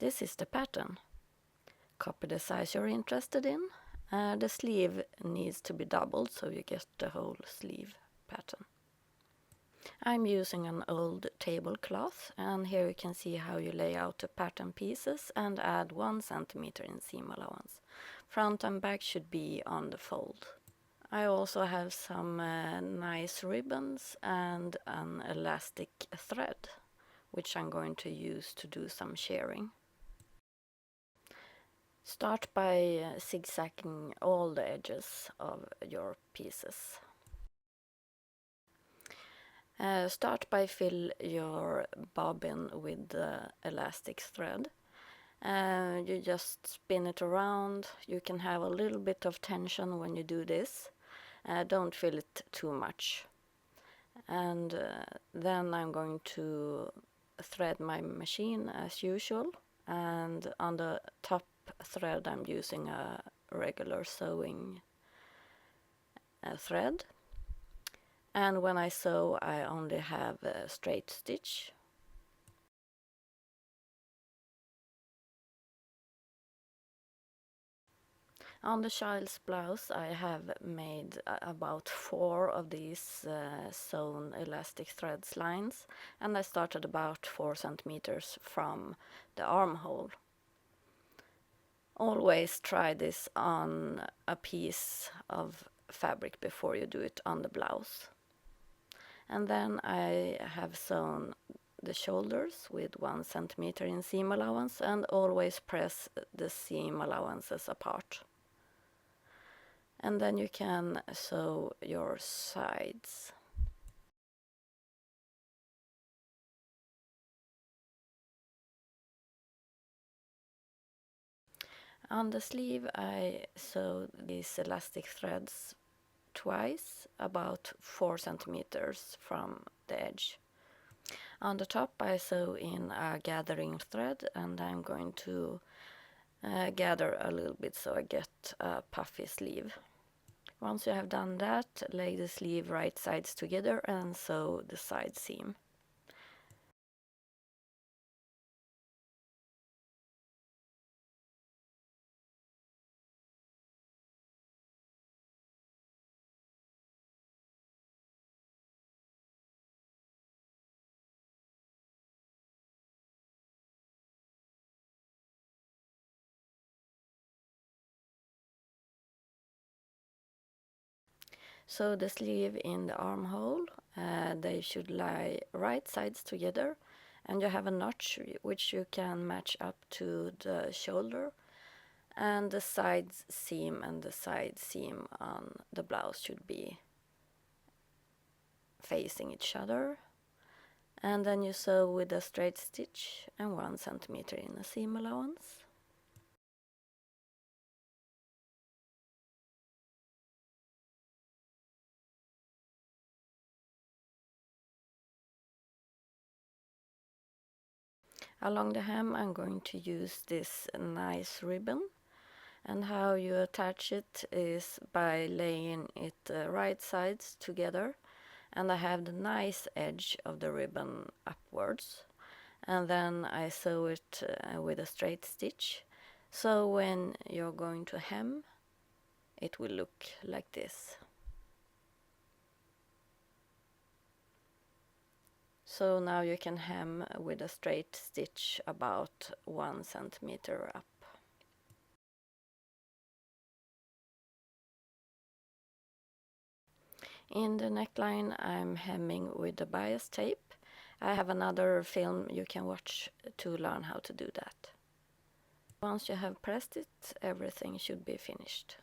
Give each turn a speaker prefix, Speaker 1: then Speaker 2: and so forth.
Speaker 1: This is the pattern. Copy the size you're interested in. The sleeve needs to be doubled so you get the whole sleeve pattern. I'm using an old tablecloth, and here you can see how you lay out the pattern pieces and add 1 centimeter in seam allowance. Front and back should be on the fold. I also have some nice ribbons and an elastic thread, which I'm going to use to do some shirring. Start by zigzagging all the edges of your pieces. Start by fill your bobbin with the elastic thread. You just spin it around. You can have a little bit of tension when you do this. Don't fill it too much. And then I'm going to thread my machine as usual, and on the top thread I'm using a regular sewing thread. And when I sew, I only have a straight stitch. On the child's blouse I have made about 4 of these sewn elastic threads lines, and I started about 4 centimeters from the armhole. Always try this on a piece of fabric before you do it on the blouse. And then I have sewn the shoulders with 1 centimeter in seam allowance, and always press the seam allowances apart. And then you can sew your sides. On the sleeve I sewed these elastic threads twice, about 4 centimeters from the edge. On the top I sew in a gathering thread, and I'm going to gather a little bit so I get a puffy sleeve. Once you have done that, lay the sleeve right sides together and sew the side seam. Sew the sleeve in the armhole. They should lie right sides together, and you have a notch which you can match up to the shoulder, and the side seam and the side seam on the blouse should be facing each other. And then you sew with a straight stitch and 1 centimeter in a seam allowance. Along the hem I'm going to use this nice ribbon, and how you attach it is by laying it right sides together, and I have the nice edge of the ribbon upwards, and then I sew it with a straight stitch, so when you're going to hem it will look like this. So now you can hem with a straight stitch about 1 centimeter up. In the neckline I'm hemming with the bias tape. I have another film you can watch to learn how to do that. Once you have pressed it, everything should be finished.